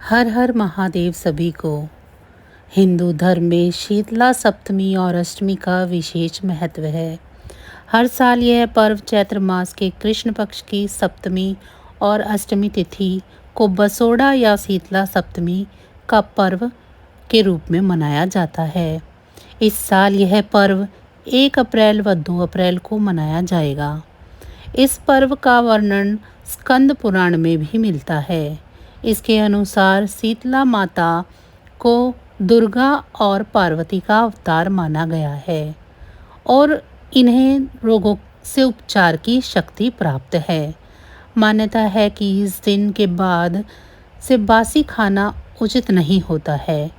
हर हर महादेव सभी को। हिंदू धर्म में शीतला सप्तमी और अष्टमी का विशेष महत्व है। हर साल यह पर्व चैत्र मास के कृष्ण पक्ष की सप्तमी और अष्टमी तिथि को बसोड़ा या शीतला सप्तमी का पर्व के रूप में मनाया जाता है। इस साल यह पर्व 1 अप्रैल व 2 अप्रैल को मनाया जाएगा। इस पर्व का वर्णन स्कंद पुराण में भी मिलता है। इसके अनुसार शीतला माता को दुर्गा और पार्वती का अवतार माना गया है और इन्हें रोगों से उपचार की शक्ति प्राप्त है। मान्यता है कि इस दिन के बाद से बासी खाना उचित नहीं होता है।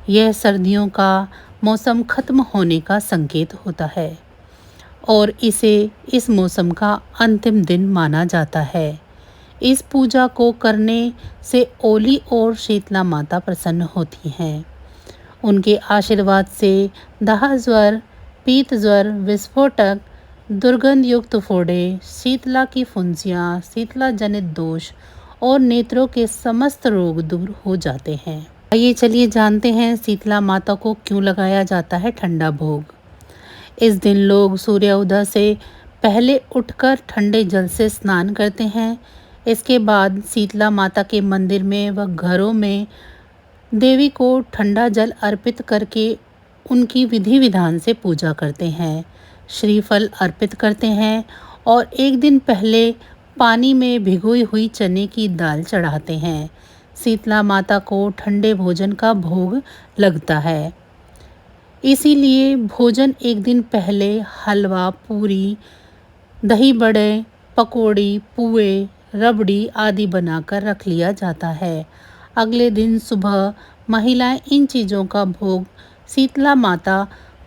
यह सर्दियों का मौसम खत्म होने का संकेत होता है और इसे इस मौसम का अंतिम दिन माना जाता है। इस पूजा को करने से ओली और शीतला माता प्रसन्न होती हैं। उनके आशीर्वाद से दाह ज्वर, पीत ज्वर, विस्फोटक, दुर्गंध युक्त फोड़े, शीतला की फुंसियाँ, शीतला जनित दोष और नेत्रों के समस्त रोग दूर हो जाते हैं। आइए चलिए जानते हैं शीतला माता को क्यों लगाया जाता है ठंडा भोग। इस दिन लोग सूर्योदय से पहले उठकर ठंडे जल से स्नान करते हैं। इसके बाद शीतला माता के मंदिर में व घरों में देवी को ठंडा जल अर्पित करके उनकी विधि विधान से पूजा करते हैं, श्रीफल अर्पित करते हैं और एक दिन पहले पानी में भिगोई हुई चने की दाल चढ़ाते हैं। शीतला माता को ठंडे भोजन का भोग लगता है, इसीलिए भोजन एक दिन पहले हलवा, पूरी, दही बड़े, पकौड़ी, पुए, रबड़ी आदि बनाकर रख लिया जाता है। अगले दिन सुबह महिलाएं इन चीज़ों का भोग शीतला माता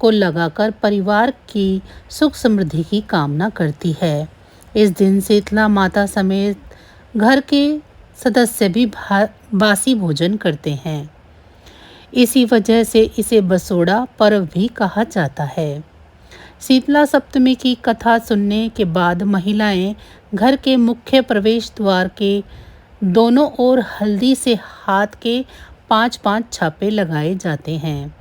को लगाकर परिवार की सुख समृद्धि की कामना करती है। इस दिन शीतला माता समेत घर के सदस्य भी बासी भोजन करते हैं। इसी वजह से इसे बसोड़ा पर्व भी कहा जाता है। शीतला सप्तमी की कथा सुनने के बाद महिलाएं घर के मुख्य प्रवेश द्वार के दोनों ओर हल्दी से हाथ के 5-5 छापे लगाए जाते हैं।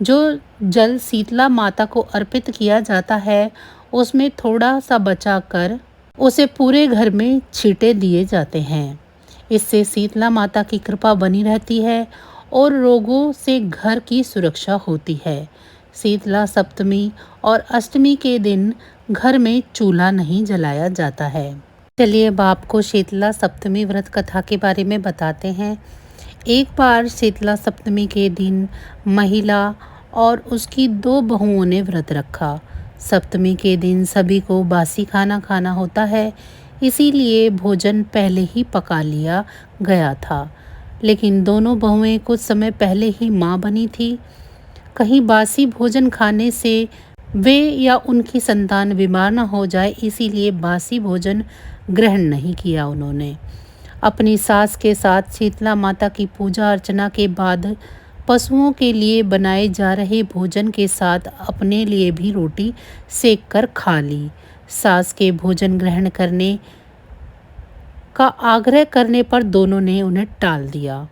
जो जल शीतला माता को अर्पित किया जाता है उसमें थोड़ा सा बचाकर उसे पूरे घर में छींटे दिए जाते हैं। इससे शीतला माता की कृपा बनी रहती है और रोगों से घर की सुरक्षा होती है। शीतला सप्तमी और अष्टमी के दिन घर में चूल्हा नहीं जलाया जाता है। चलिए अब आपको शीतला सप्तमी व्रत कथा के बारे में बताते हैं। एक बार शीतला सप्तमी के दिन महिला और उसकी 2 बहुओं ने व्रत रखा। सप्तमी के दिन सभी को बासी खाना खाना होता है, इसीलिए भोजन पहले ही पका लिया गया था। लेकिन दोनों बहुएं कुछ समय पहले ही माँ बनी थी। कहीं बासी भोजन खाने से वे या उनकी संतान बीमार न हो जाए, इसीलिए बासी भोजन ग्रहण नहीं किया उन्होंने। अपनी सास के साथ शीतला माता की पूजा अर्चना के बाद पशुओं के लिए बनाए जा रहे भोजन के साथ अपने लिए भी रोटी सेक कर खा ली। सास के भोजन ग्रहण करने का आग्रह करने पर दोनों ने उन्हें टाल दिया।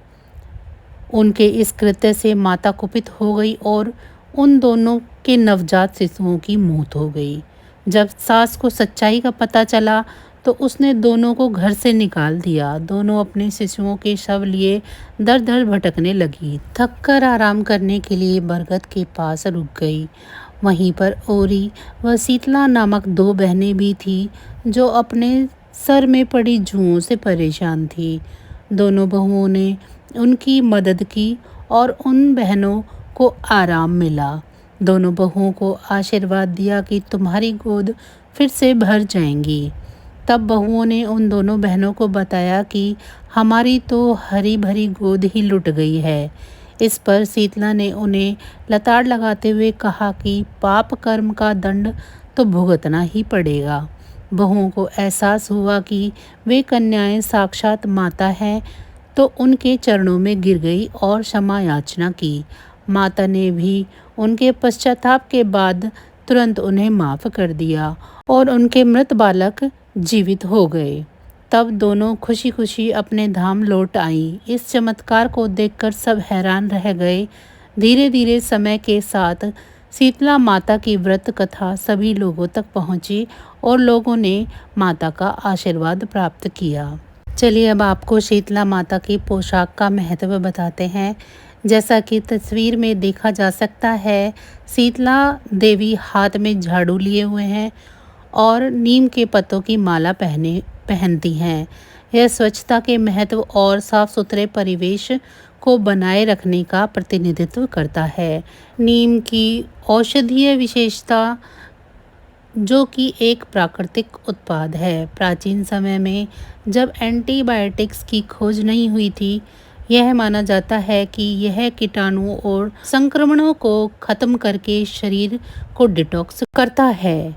उनके इस कृत्य से माता कुपित हो गई और उन दोनों के नवजात शिशुओं की मौत हो गई। जब सास को सच्चाई का पता चला तो उसने दोनों को घर से निकाल दिया। दोनों अपने शिशुओं के शव लिए दर दर भटकने लगी। थककर आराम करने के लिए बरगद के पास रुक गई। वहीं पर ओरी व शीतला नामक 2 बहनें भी थीं जो अपने सर में पड़ी जुओं से परेशान थी। दोनों बहुओं ने उनकी मदद की और उन बहनों को आराम मिला। दोनों बहुओं को आशीर्वाद दिया कि तुम्हारी गोद फिर से भर जाएंगी। तब बहुओं ने उन दोनों बहनों को बताया कि हमारी तो हरी भरी गोद ही लुट गई है। इस पर शीतला ने उन्हें लताड़ लगाते हुए कहा कि पाप कर्म का दंड तो भुगतना ही पड़ेगा। बहुओं को एहसास हुआ कि वे कन्याएं साक्षात माता हैं, तो उनके चरणों में गिर गई और क्षमा याचना की। माता ने भी उनके पश्चाताप के बाद तुरंत उन्हें माफ़ कर दिया और उनके मृत बालक जीवित हो गए। तब दोनों खुशी खुशी अपने धाम लौट आईं। इस चमत्कार को देखकर सब हैरान रह गए। धीरे धीरे समय के साथ शीतला माता की व्रत कथा सभी लोगों तक पहुंची और लोगों ने माता का आशीर्वाद प्राप्त किया। चलिए अब आपको शीतला माता की पोशाक का महत्व बताते हैं। जैसा कि तस्वीर में देखा जा सकता है, शीतला देवी हाथ में झाड़ू लिए हुए हैं और नीम के पत्तों की माला पहनती हैं। यह स्वच्छता के महत्व और साफ सुथरे परिवेश को बनाए रखने का प्रतिनिधित्व करता है। नीम की औषधीय विशेषता, जो कि एक प्राकृतिक उत्पाद है। प्राचीन समय में जब एंटीबायोटिक्स की खोज नहीं हुई थी, यह माना जाता है कि यह कीटाणुओं और संक्रमणों को खत्म करके शरीर को डिटॉक्स करता है।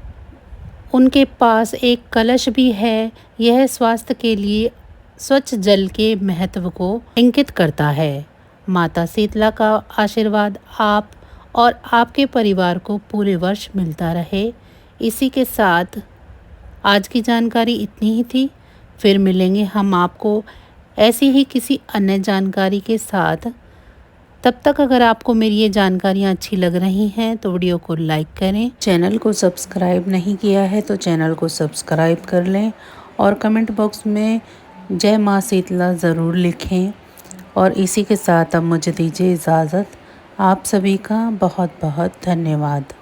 उनके पास एक कलश भी है। यह स्वास्थ्य के लिए स्वच्छ जल के महत्व को इंगित करता है। माता शीतला का आशीर्वाद आप और आपके परिवार को पूरे वर्ष मिलता रहे। इसी के साथ आज की जानकारी इतनी ही थी। फिर मिलेंगे हम आपको ऐसी ही किसी अन्य जानकारी के साथ। तब तक अगर आपको मेरी ये जानकारियाँ अच्छी लग रही हैं तो वीडियो को लाइक करें। चैनल को सब्सक्राइब नहीं किया है तो चैनल को सब्सक्राइब कर लें और कमेंट बॉक्स में जय माँ शीतला ज़रूर लिखें। और इसी के साथ अब मुझे दीजिए इजाज़त। आप सभी का बहुत बहुत धन्यवाद।